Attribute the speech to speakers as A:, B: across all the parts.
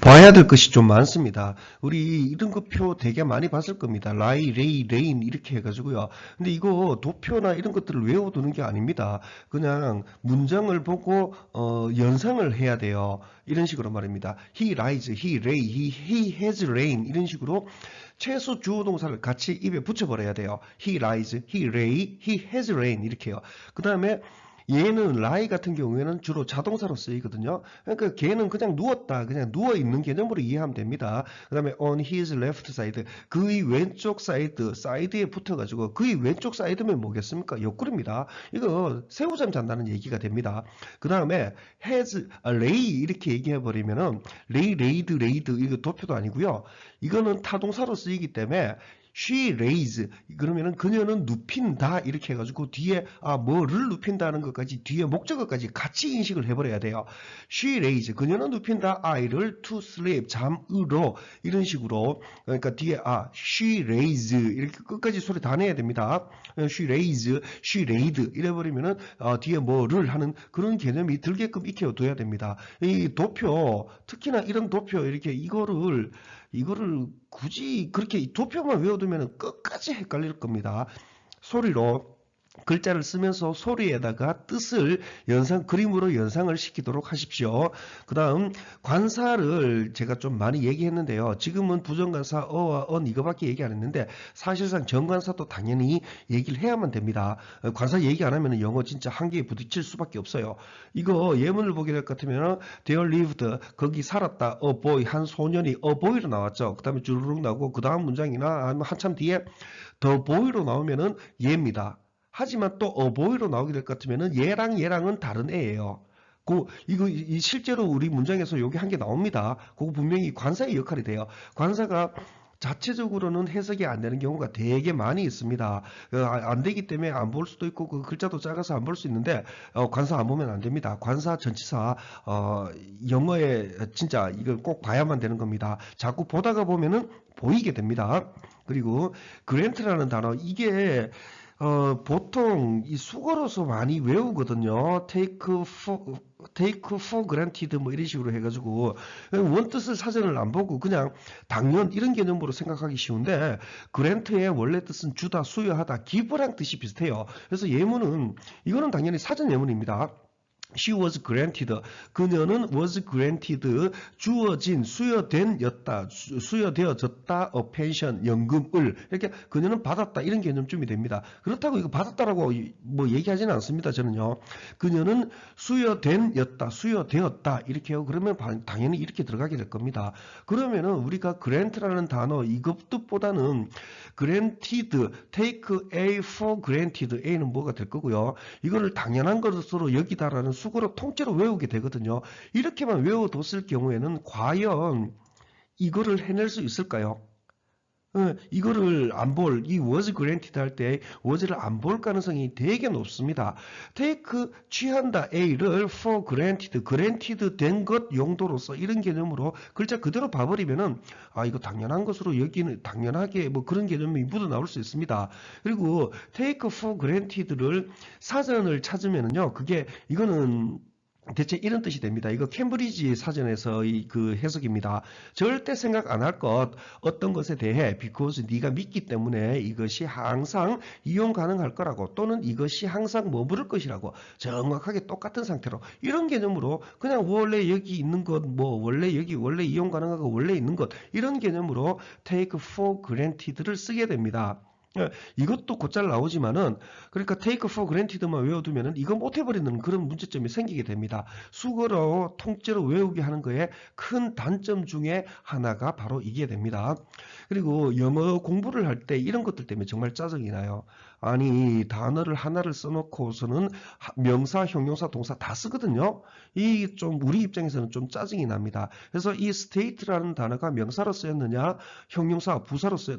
A: 봐야 될 것이 좀 많습니다. 우리 이런 거 표 되게 많이 봤을 겁니다. 라이, 레이, 레인 이렇게 해가지고요. 근데 이거 도표나 이런 것들을 외워두는 게 아닙니다. 그냥 문장을 보고 연상을 해야 돼요. 이런 식으로 말입니다. He lies, he lay, he has rain 이런 식으로 최소 주어 동사를 같이 입에 붙여버려야 돼요. He lies, he lay, he has rain 이렇게요. 그 다음에 얘는 lie 같은 경우에는 주로 자동사로 쓰이거든요. 그러니까 걔는 그냥 누웠다, 그냥 누워 있는 개념으로 이해하면 됩니다. 그 다음에 on his left side, 그의 왼쪽 사이드, 사이드에 붙어가지고 그의 왼쪽 사이드면 뭐겠습니까? 옆구리입니다. 이거 새우잠 잔다는 얘기가 됩니다. 그 다음에 has, lay 이렇게 얘기해버리면은 lay, laid, laid 이거 도표도 아니고요. 이거는 타동사로 쓰이기 때문에 she lays 그러면은 그녀는 눕힌다 이렇게 해가지고 뒤에 뭐를 눕힌다는 것까지 뒤에 목적어까지 같이 인식을 해버려야 돼요. she lays 그녀는 눕힌다 아이를 to sleep 잠으로 이런 식으로 그러니까 뒤에 she lays 이렇게 끝까지 소리 다 내야 됩니다. she lays, she laid 이래버리면은 뒤에 뭐를 하는 그런 개념이 들게끔 익혀둬야 됩니다. 이 도표 특히나 이런 도표 이렇게 이거를 굳이 그렇게 도표만 외워두면 끝까지 헷갈릴 겁니다. 소리로 글자를 쓰면서 소리에다가 뜻을 그림으로 연상을 시키도록 하십시오. 그 다음 관사를 제가 좀 많이 얘기했는데요. 지금은 부정관사 어와 언 이거밖에 얘기 안 했는데 사실상 정관사도 당연히 얘기를 해야만 됩니다. 관사 얘기 안 하면 영어 진짜 한계에 부딪힐 수밖에 없어요. 이거 예문을 보게 될 것 같으면 There lived 거기 살았다 a boy 한 소년이 a boy로 나왔죠. 그 다음에 주르륵 나오고 그 다음 문장이나 아니면 한참 뒤에 the boy로 나오면은 얘입니다. 하지만 또 어보이로 나오게 될 것 같으면은 얘랑은 다른 애예요. 이거 실제로 우리 문장에서 여기 한 개 나옵니다. 그거 분명히 관사의 역할이 돼요. 관사가 자체적으로는 해석이 안 되는 경우가 되게 많이 있습니다. 안 되기 때문에 안 볼 수도 있고 그 글자도 작아서 안 볼 수 있는데 관사 안 보면 안 됩니다. 관사 전치사 영어에 진짜 이걸 꼭 봐야만 되는 겁니다. 자꾸 보다가 보면은 보이게 됩니다. 그리고 그랜트라는 단어 이게 보통 이 수거로서 많이 외우거든요. take for granted 뭐 이런 식으로 해가지고 원뜻을 사전을 안 보고 그냥 당연 이런 개념으로 생각하기 쉬운데 grant의 원래 뜻은 주다, 수여하다, give랑 뜻이 비슷해요. 그래서 예문은 이거는 당연히 사전 예문입니다. She was granted. 그녀는 was granted. 주어진, 수여된였다. 수여되어졌다. a pension, 연금을. 이렇게 그녀는 받았다. 이런 개념쯤이 됩니다. 그렇다고 이거 받았다라고 뭐 얘기하지는 않습니다. 저는요. 그녀는 수여된였다. 수여되었다. 이렇게 하고 그러면 당연히 이렇게 들어가게 될 겁니다. 그러면은 우리가 grant라는 단어 이것 뜻보다는 granted, take A for granted. A는 뭐가 될 거고요. 이거를 당연한 것으로 여기다라는 수거로 통째로 외우게 되거든요. 이렇게만 외워뒀을 경우에는 과연 이거를 해낼 수 있을까요? 이거를 이 was granted 할 때 was를 안 볼 가능성이 되게 높습니다. take 취한다 A를 for granted 된 것 용도로서 이런 개념으로 글자 그대로 봐버리면은 이거 당연한 것으로 여기는 당연하게 뭐 그런 개념이 묻어 나올 수 있습니다. 그리고 take for granted를 사전을 찾으면은요 이거는 대체 이런 뜻이 됩니다. 이거 캠브리지 사전에서 그 해석입니다. 절대 생각 안 할 어떤 것에 대해 because 네가 믿기 때문에 이것이 항상 이용 가능할 거라고 또는 이것이 항상 머무를 것이라고 정확하게 똑같은 상태로 이런 개념으로 그냥 원래 여기 있는 것 원래 이용 가능하고 원래 있는 것 이런 개념으로 take for granted를 쓰게 됩니다. 이것도 곧잘 나오지만은 그러니까 take for granted만 외워두면은 이거 못해버리는 그런 문제점이 생기게 됩니다. 수거로 통째로 외우게 하는 거에 큰 단점 중에 하나가 바로 이게 됩니다. 그리고 영어 공부를 할 때 이런 것들 때문에 정말 짜증이 나요. 아니 단어를 하나를 써놓고서는 명사, 형용사, 동사 다 쓰거든요. 이 좀 우리 입장에서는 좀 짜증이 납니다. 그래서 이 state라는 단어가 명사로 쓰였느냐, 형용사,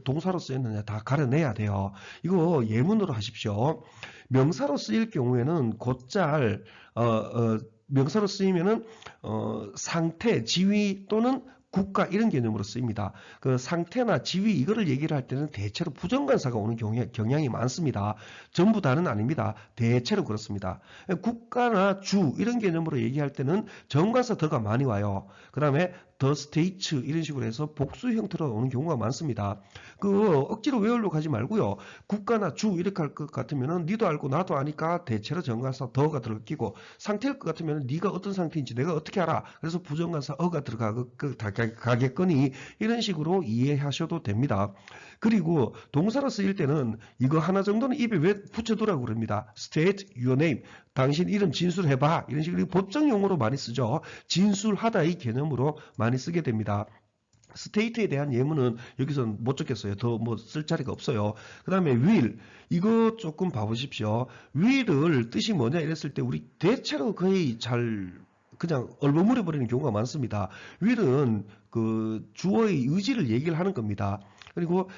A: 동사로 쓰였느냐 다 가려내야 돼요. 이거 예문으로 하십시오. 명사로 쓰일 경우에는 곧잘 명사로 쓰이면은 상태, 지위 또는 국가 이런 개념으로 쓰입니다. 그 상태나 지위 이거를 얘기를 할 때는 대체로 부정관사가 오는 경향이 많습니다. 전부 다는 아닙니다. 대체로 그렇습니다. 국가나 주 이런 개념으로 얘기할 때는 정관사 더가 많이 와요. 그 다음에 the states 이런 식으로 해서 복수 형태로 오는 경우가 많습니다. 그 억지로 외우려고 하지 말고요. 국가나 주 이렇게 할 것 같으면은 니도 알고 나도 아니까 대체로 정관사 더가 들어끼고, 상태일 것 같으면 네가 어떤 상태인지 내가 어떻게 알아? 그래서 부정관사 어가 들어가겠거니 이런 식으로 이해하셔도 됩니다. 그리고 동사로 쓰일 때는 이거 하나 정도는 입에 왜 붙여두라고 그럽니다. state your name. 당신 이름 진술해봐. 이런 식으로 법정 용어로 많이 쓰죠. 진술하다 이 개념으로 많이 쓰게 됩니다. 스테이트에 대한 예문은 여기서 못 적겠어요. 더 뭐 쓸 자리가 없어요. 그 다음에 will. 이거 조금 봐보십시오. will을 뜻이 뭐냐 이랬을 때 우리 대체로 거의 잘 그냥 얼버무려 버리는 경우가 많습니다. will은 그 주어의 의지를 얘기를 하는 겁니다. 그리고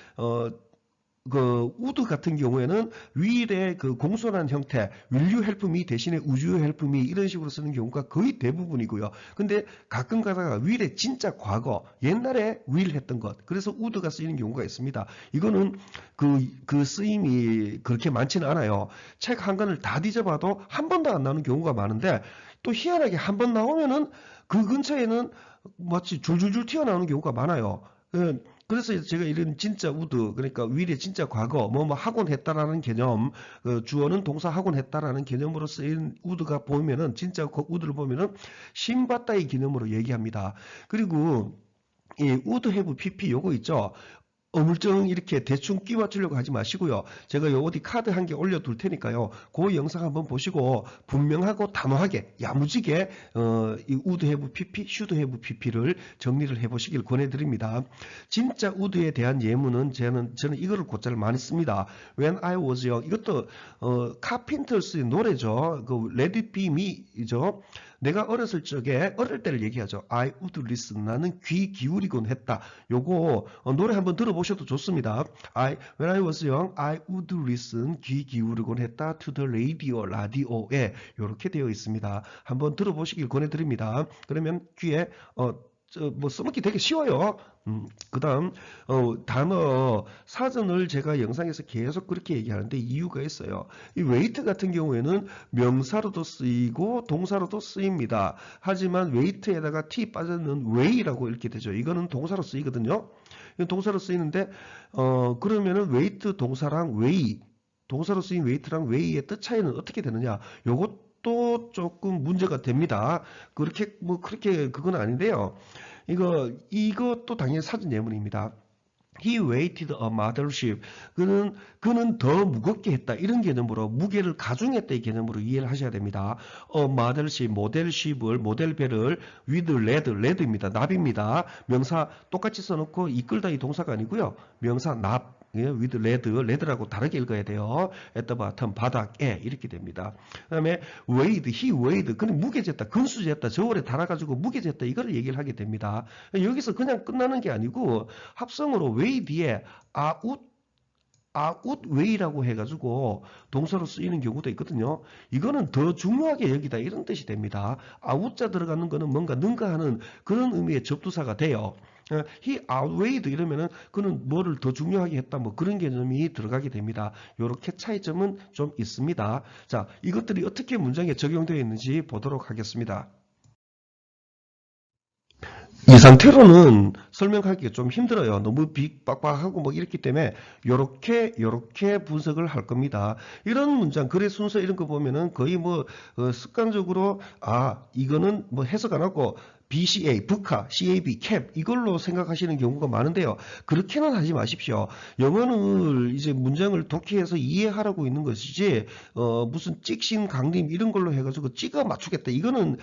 A: 그 would 같은 경우에는 will의 그 공손한 형태, will you help me 대신에 would you help me 이런 식으로 쓰는 경우가 거의 대부분이고요. 근데 가끔 가다가 will의 진짜 과거, 옛날에 will 했던 것, 그래서 would가 쓰이는 경우가 있습니다. 이거는 그 쓰임이 그렇게 많지는 않아요. 책 한 권을 다 뒤져봐도 한 번도 안 나오는 경우가 많은데, 또 희한하게 한 번 나오면은 그 근처에는 마치 줄줄줄 튀어나오는 경우가 많아요. 그래서 제가 이런 진짜 우드, 그러니까 will의 진짜 과거, 뭐 하곤 했다라는 개념, 주어는 동사 하곤 했다라는 개념으로 쓰인 우드가 보면은, 진짜 우드를 보면은 신받다의 개념으로 얘기합니다. 그리고 이 would have pp 요거 있죠. 어물쩡 이렇게 대충 끼 맞추려고 하지 마시고요. 제가 요 어디 카드 한 개 올려둘 테니까요. 그 영상 한번 보시고 분명하고 단호하게 야무지게 이 would have pp, should have pp를 정리를 해보시길 권해드립니다. 진짜 would에 대한 예문은 저는 이거를 곧잘 많이 씁니다. When I was young. 이것도 카펜터스의 노래죠. 그 Let It Be Me죠. 내가 어렸을 적에, 어릴 때를 얘기하죠. I would listen. 나는 귀 기울이곤 했다. 요거 노래 한번 들어보셔도 좋습니다. When I was young, I would listen. 귀 기울이곤 했다. To the radio. 라디오에 이렇게 되어 있습니다. 한번 들어보시길 권해드립니다. 그러면 귀에 뭐 써먹기 되게 쉬워요. 그 다음 단어 사전을 제가 영상에서 계속 그렇게 얘기하는데 이유가 있어요. 이 wait 같은 경우에는 명사로도 쓰이고 동사로도 쓰입니다. 하지만 wait에다가 t 빠졌는 way라고 이렇게 되죠. 이거는 동사로 쓰이거든요. 이건 동사로 쓰이는데 그러면은 wait 동사랑 way, 동사로 쓰인 wait랑 way의 뜻 차이는 어떻게 되느냐? 요것도 조금 문제가 됩니다. 그렇게 그건 아닌데요. 이것도 당연히 사전 예문입니다. He weighted a mothership. 그는 더 무겁게 했다. 이런 개념으로 무게를 가중했다 이 개념으로 이해를 하셔야 됩니다. A mothership, 모델ship을 모델배를 with lead입니다. 납입니다. 명사 똑같이 써놓고 이끌다 이 동사가 아니고요. 명사 납. with lead라고 다르게 읽어야 돼요. at the bottom, 바닥에 이렇게 됩니다. 그 다음에 weighed, he weighed, 그는 무게쟀다, 근수쟀다, 저울에 달아가지고 무게쟀다 이거를 얘기를 하게 됩니다. 여기서 그냥 끝나는 게 아니고 합성어로 weigh 뒤에 outweigh라고 해가지고 동사로 쓰이는 경우도 있거든요. 이거는 더 중요하게 여기다 이런 뜻이 됩니다. out자 들어가는 거는 뭔가 능가하는 그런 의미의 접두사가 돼요. He outweighed 이러면은 그는 뭐를 더 중요하게 했다 뭐 그런 개념이 들어가게 됩니다. 이렇게 차이점은 좀 있습니다. 자, 이것들이 어떻게 문장에 적용되어 있는지 보도록 하겠습니다. 이 상태로는 설명하기가 좀 힘들어요. 너무 빡빡하고 뭐 이렇기 때문에 요렇게 분석을 할 겁니다. 이런 문장, 글의 순서 이런 거 보면은 거의 뭐 습관적으로 이거는 뭐 해석 안 하고 BCA, 북카, CAB, 캡 이걸로 생각하시는 경우가 많은데요. 그렇게는 하지 마십시오. 영어는 이제 문장을 독해해서 이해하라고 있는 것이지 무슨 찍신 강림 이런 걸로 해가지고 찍어 맞추겠다. 이거는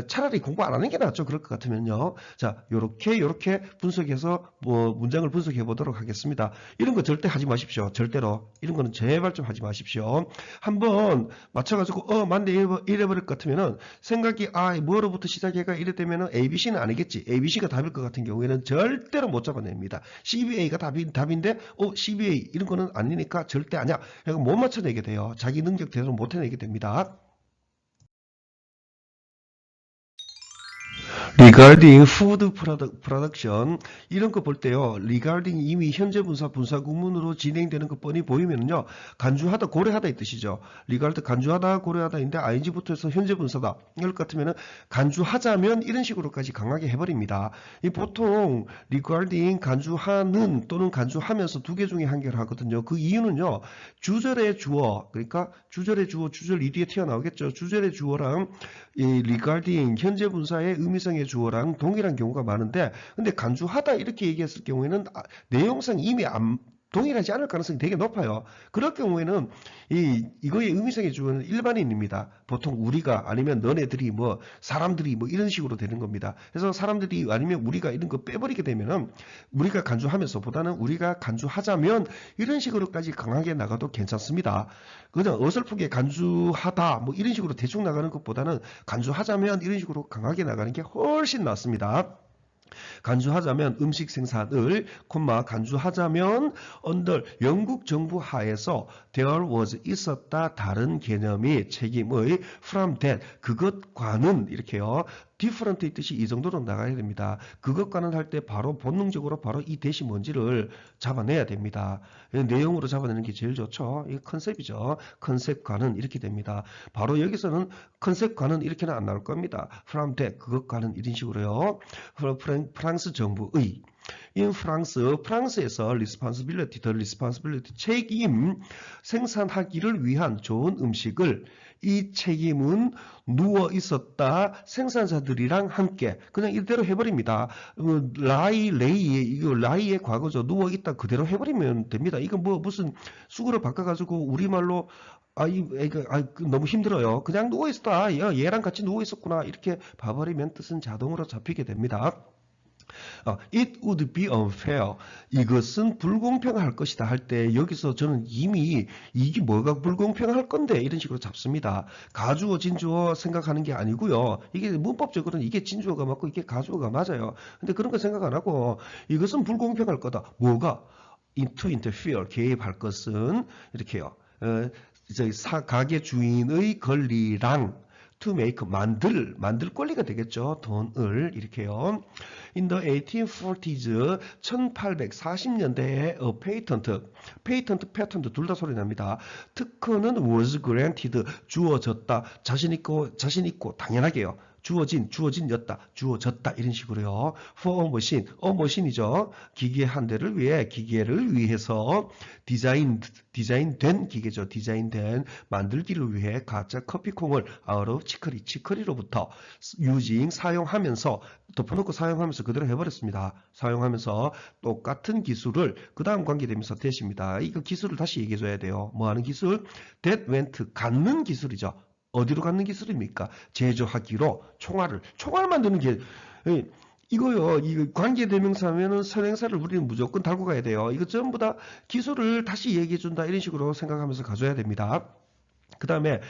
A: 차라리 공부 안 하는 게 낫죠. 그럴 것 같으면요. 자, 요렇게 분석해서 문장을 분석해 보도록 하겠습니다. 이런 거 절대 하지 마십시오. 절대로. 이런 거는 제발 좀 하지 마십시오. 한번 맞춰가지고 맞네 이래버릴 것 같으면은 생각이 뭐로부터 시작해가 이랬다면은 ABC는 아니겠지. ABC가 답일 것 같은 경우에는 절대로 못 잡아냅니다. CBA가 답인데 CBA 이런 거는 아니니까 절대 아니야. 그러니까 못 맞춰내게 돼요. 자기 능력대로 못 해내게 됩니다. regarding food production 이런 거 볼 때요. regarding 이미 현재 분사 분사 구문으로 진행되는 거 뻔히 보이면요. 간주하다 고려하다 이 뜻이죠. regard 간주하다 고려하다인데 ing부터 해서 현재 분사다. 이럴 것 같으면은 간주하자면 이런 식으로까지 강하게 해버립니다. 이 보통 regarding 간주하는 또는 간주하면서 두 개 중에 한 개를 하거든요. 그 이유는요. 주절의 주어 그러니까 주절의 주어 주절 이 뒤에 튀어나오겠죠. 주절의 주어랑 이 regarding 현재 분사의 의미성의 주어랑 동일한 경우가 많은데 근데 간주하다 이렇게 얘기했을 경우에는 내용상 이미 동일하지 않을 가능성이 되게 높아요. 그럴 경우에는 이거의 의미성의 주어는 일반인입니다. 보통 우리가 아니면 너네들이 뭐 사람들이 뭐 이런 식으로 되는 겁니다. 그래서 사람들이 아니면 우리가 이런 거 빼버리게 되면은 우리가 간주하면서보다는 우리가 간주하자면 이런 식으로까지 강하게 나가도 괜찮습니다. 그냥 어설프게 간주하다 뭐 이런 식으로 대충 나가는 것보다는 간주하자면 이런 식으로 강하게 나가는 게 훨씬 낫습니다. 간주하자면 음식 생산을, 간주하자면 under 영국 정부 하에서 there was 있었다 다른 개념이 책임의 from that 그것과는 이렇게요. different의 뜻이 이 정도로 나가야 됩니다. 그것과는 할 때 바로 본능적으로 바로 이 대시 뭔지를 잡아내야 됩니다. 내용으로 잡아내는 게 제일 좋죠. 이게 컨셉이죠. 컨셉과는 이렇게 됩니다. 바로 여기서는 컨셉과는 이렇게는 안 나올 겁니다. from that 그것과는 이런 식으로요. 프랑스 정부의 in 프랑스에서 responsibility, the responsibility, 책임, 생산하기를 위한 좋은 음식을 이 책임은 누워 있었다 생산자들이랑 함께 그냥 이대로 해버립니다. 이거 라이의 과거죠. 누워 있다 그대로 해버리면 됩니다. 이거 뭐 무슨 숙어를 바꿔가지고 우리말로 너무 힘들어요. 그냥 누워 있었다. 얘랑 같이 누워 있었구나. 이렇게 봐버리면 뜻은 자동으로 잡히게 됩니다. It would be unfair. 이것은 불공평할 것이다 할 때 여기서 저는 이미 이게 뭐가 불공평할 건데 이런 식으로 잡습니다. 가주어 진주어 생각하는 게 아니고요. 이게 문법적으로는 이게 진주어가 맞고 이게 가주어가 맞아요. 근데 그런 거 생각 안 하고 이것은 불공평할 거다. 뭐가? to interfere 개입할 것은 이렇게요. 가게 주인의 권리랑 to make 만들 권리가 되겠죠. 돈을 이렇게요. In the 1840s 1840년대에 patent 둘 다 소리 납니다. 특허는 was granted 주어졌다. 자신 있고 당연하게요. 주어진였다. 주어졌다. 이런 식으로요. For a machine이죠. 기계 한 대를 위해, 기계를 위해서 디자인된 기계죠. 디자인된 만들기를 위해 가짜 커피콩을 out of 치커리로부터 사용하면서 덮어놓고 사용하면서 그대로 해버렸습니다. 사용하면서 똑같은 기술을 그 다음 관계되면서 대십니다. 이거 기술을 다시 얘기해줘야 돼요. 뭐 하는 기술? That went 갖는 기술이죠. 어디로 갖는 기술입니까? 제조하기로 총알 만드는 게 이거요. 이거 관계대명사면은 선행사를 우리는 무조건 달고 가야 돼요. 이거 전부 다 기술을 다시 얘기해준다 이런 식으로 생각하면서 가져야 됩니다. 그 다음에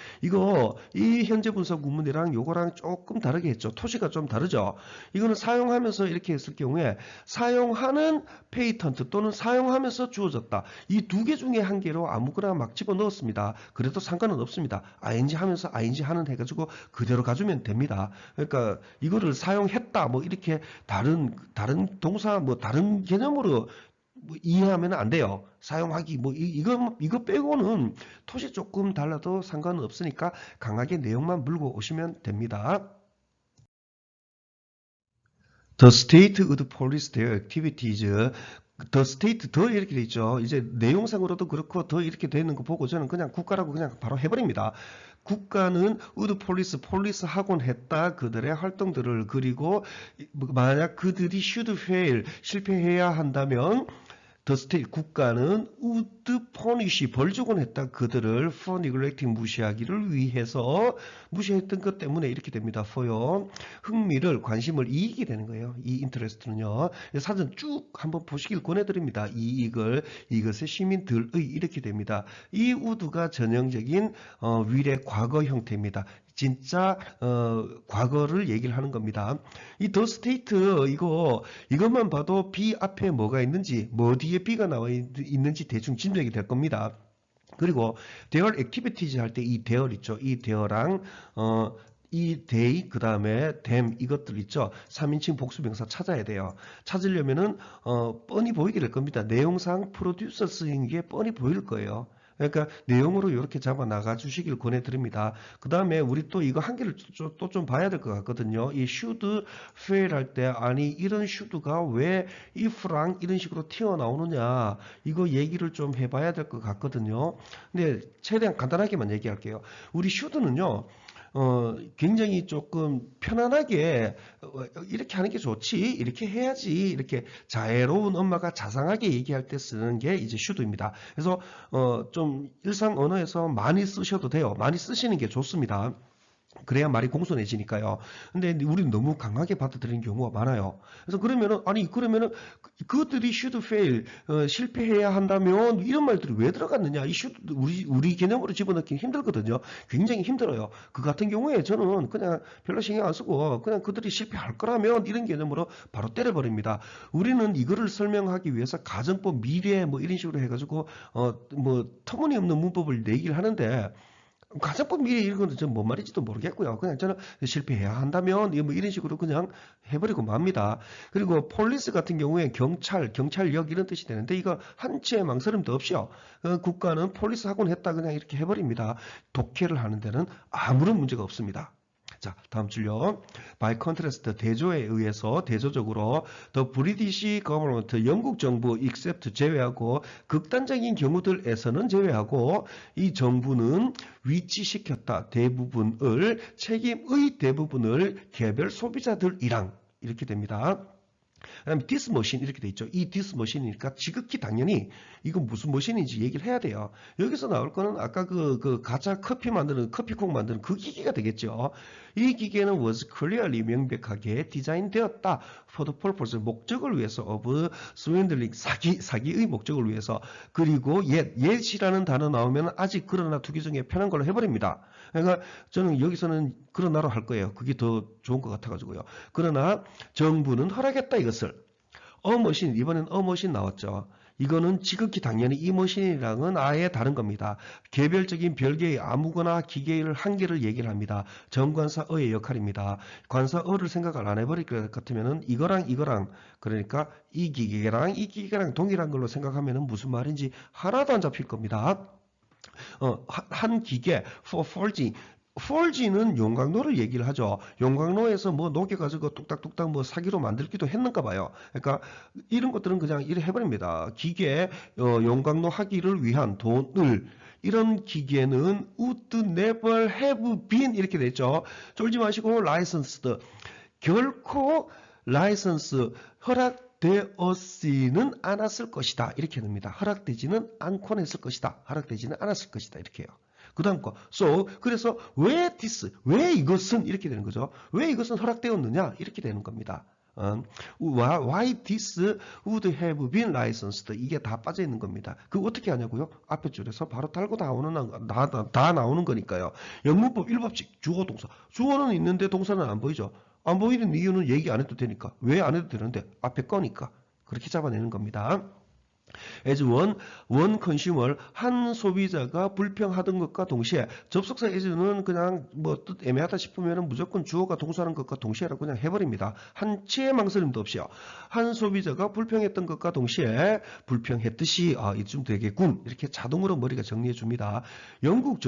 A: 이 현재 분사 구문이랑 요거랑 조금 다르게 했죠. 토시가 좀 다르죠. 이거는 사용하면서 이렇게 했을 경우에 사용하는 페이턴트 또는 사용하면서 주어졌다. 이 두 개 중에 한 개로 아무거나 막 집어넣었습니다. 그래도 상관은 없습니다. ing 하면서 ing 하는 해가지고 그대로 가주면 됩니다. 그러니까 이거를 사용했다 뭐 이렇게 다른 동사 뭐 다른 개념으로 이해하면 안 돼요. 사용하기 이거 빼고는 토시 조금 달라도 상관은 없으니까 강하게 내용만 물고 오시면 됩니다. The state would police their activities. The state 더 이렇게 돼 있죠. 이제 내용상으로도 그렇고 더 이렇게 되는 거 보고 저는 그냥 국가라고 그냥 바로 해버립니다. 국가는 would police 하곤 했다. 그들의 활동들을 그리고 만약 그들이 should fail 실패해야 한다면 The state 국가는 would punish 벌 주곤 했다. 그들을 for neglecting 무시하기를 위해서 무시했던 것 때문에 이렇게 됩니다. for요. 흥미를 관심을 이익이 되는 거예요. 이 interest는요. 사전 쭉 한번 보시길 권해드립니다. 이것의 시민들의 이렇게 됩니다. 이 would가 전형적인 위례 과거 형태입니다. 진짜 과거를 얘기를 하는 겁니다. 이 the state 이것만 봐도 be 앞에 뭐가 있는지 뭐 뒤에 be가 나와 있는지 대충 짐작이 될 겁니다. 그리고 their activities 할 때 이 their 있죠. 이 their랑 이 they, 그 다음에 them 이것들 있죠. 3인칭 복수명사 찾아야 돼요. 찾으려면은 뻔히 보이게 될 겁니다. 내용상 producers인 게 뻔히 보일 거예요. 그러니까 내용으로 이렇게 잡아 나가 주시길 권해드립니다. 그 다음에 우리 또 이거 한 개를 또 좀 봐야 될 것 같거든요. 이 should fail 할 때 아니 이런 should가 왜 if랑 이런 식으로 튀어나오느냐 이거 얘기를 좀 해봐야 될 것 같거든요. 근데 최대한 간단하게만 얘기할게요. 우리 should는요. 굉장히 조금 편안하게 이렇게 하는 게 좋지 이렇게 해야지 이렇게 자애로운 엄마가 자상하게 얘기할 때 쓰는 게 이제 should입니다. 그래서 좀 일상 언어에서 많이 쓰셔도 돼요. 많이 쓰시는 게 좋습니다. 그래야 말이 공손해지니까요. 근데 우리는 너무 강하게 받아들이는 경우가 많아요. 그래서 그러면은 그것들이 should fail 실패해야 한다면 이런 말들이 왜 들어갔느냐? 이 should 우리 개념으로 집어넣기 힘들거든요. 굉장히 힘들어요. 그 같은 경우에 저는 그냥 별로 신경 안 쓰고 그냥 그들이 실패할 거라면 이런 개념으로 바로 때려버립니다. 우리는 이거를 설명하기 위해서 가정법 미래 뭐 이런 식으로 해가지고 뭐 터무니없는 문법을 내기를 하는데. 가정법 미래 이런 거는 전 뭔 말인지도 모르겠고요. 그냥 저는 실패해야 한다면 뭐 이런 식으로 그냥 해버리고 맙니다. 그리고 폴리스 같은 경우에 경찰력 이런 뜻이 되는데 이거 한치의 망설임도 없이요. 국가는 폴리스 하곤 했다 그냥 이렇게 해버립니다. 독해를 하는 데는 아무런 문제가 없습니다. 자, 다음 줄요. By contrast, 대조에 의해서 대조적으로 the British government, 영국 정부 except 제외하고 극단적인 경우들에서는 제외하고 이 정부는 위치시켰다. 책임의 대부분을 개별 소비자들이랑 이렇게 됩니다. 그다음에 this machine 이렇게 돼 있죠. 이 this machine이니까 지극히 당연히 이건 무슨 머신인지 얘기를 해야 돼요. 여기서 나올 거는 아까 그 가짜 커피콩 만드는 그 기계가 되겠죠. 이 기계는 was clearly 명백하게 디자인되었다. for the purpose 목적을 위해서 of swindling 사기의 목적을 위해서 그리고 yet이라는 단어 나오면 아직 그러나 두 개 중에 편한 걸로 해버립니다. 그러니까 저는 여기서는 그러나로 할 거예요. 그게 더 좋은 것 같아가지고요. 그러나 정부는 허락했다 이것을. 머신 이번엔 머신 나왔죠. 이거는 지극히 당연히 이 머신이랑은 아예 다른 겁니다. 개별적인 별개의 아무거나 기계를 한 개를 얘기를 합니다. 정관사어의 역할입니다. 관사어를 생각을 안 해버릴 것 같으면은 이거랑 그러니까 이 기계랑 동일한 걸로 생각하면은 무슨 말인지 하나도 안 잡힐 겁니다. 한 기계 for forging. forge는 용광로를 얘기를 하죠. 용광로에서 뭐 녹여가지고 뚝딱뚝딱 뭐 사기로 만들기도 했는가 봐요. 그러니까 이런 것들은 그냥 이래 해버립니다. 기계 용광로 하기를 위한 돈을 이런 기계는 would never have been 이렇게 됐죠. 쫄지 마시고 licensed 결코 라이선스 허락되었지는 않았을 것이다. 이렇게 됩니다. 허락되지는 않곤 했을 것이다. 허락되지는 않았을 것이다. 이렇게 해요. 그 다음 거. 그래서 왜 이것은 이렇게 되는 거죠. 왜 이것은 허락되었느냐? 이렇게 되는 겁니다. Why this would have been licensed? 이게 다 빠져 있는 겁니다. 그거 어떻게 하냐고요? 앞에 줄에서 바로 달고 다 나오는 거니까요. 영문법 1법칙 주어 동사. 주어는 있는데 동사는 안 보이죠. 안 보이는 이유는 얘기 안 해도 되니까. 왜 안 해도 되는데? 앞에 거니까. 그렇게 잡아내는 겁니다. as one consumer 한 소비자가 불평하던 것과 동시에 접속사 as는 그냥 뭐 뜻 애매하다 싶으면 무조건 주어가 동사하는 것과 동시에라고 그냥 해버립니다. 한치의 망설임도 없이요. 한 소비자가 불평했던 것과 동시에 불평했듯이 이쯤 되겠군 이렇게 자동으로 머리가 정리해 줍니다. 영국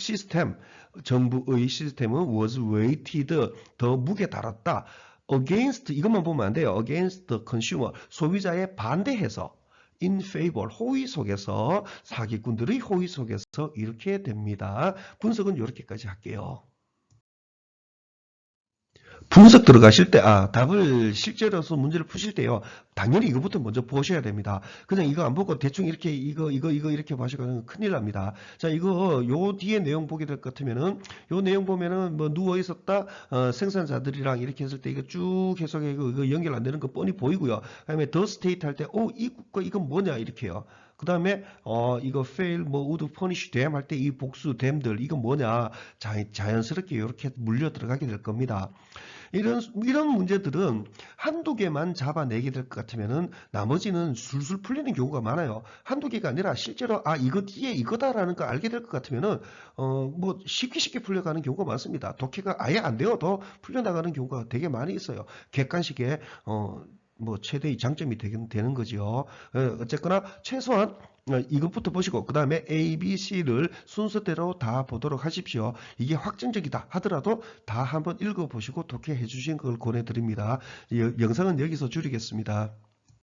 A: 시스템 정부의 시스템은 was weighted 더 무게 달았다. against 이것만 보면 안 돼요. against the consumer 소비자에 반대해서 in favor 호의 속에서 사기꾼들의 호의 속에서 이렇게 됩니다. 분석은 이렇게까지 할게요. 분석 들어가실 때, 답을 실제로서 문제를 푸실 때요. 당연히 이거부터 먼저 보셔야 됩니다. 그냥 이거 안 보고 대충 이렇게, 이거 이렇게 보시면 큰일 납니다. 자, 요 뒤에 내용 보게 될 것 같으면은, 요 내용 보면은, 뭐, 누워 있었다, 생산자들이랑 이렇게 했을 때, 이거 쭉 해석해, 이거 연결 안 되는 거 뻔히 보이고요. 그 다음에 더 스테이트 할 때, 이 국가, 이건 뭐냐, 이렇게요. 그 다음에 이거 fail 뭐 would punish them 할 때 이 복수 them들 이거 뭐냐 자연스럽게 이렇게 물려 들어가게 될 겁니다. 이런 문제들은 한두 개만 잡아내게 될 것 같으면은 나머지는 술술 풀리는 경우가 많아요. 한두 개가 아니라 실제로 이게 이거다라는 걸 알게 될 것 같으면은 뭐 쉽게 풀려가는 경우가 많습니다. 독해가 아예 안 되어도 풀려나가는 경우가 되게 많이 있어요. 객관식의 뭐 최대의 장점이 되는 거죠. 어쨌거나 최소한 이것부터 보시고 그 다음에 A, B, C를 순서대로 다 보도록 하십시오. 이게 확정적이다 하더라도 다 한번 읽어보시고 독해해 주신 걸 권해드립니다. 영상은 여기서 줄이겠습니다.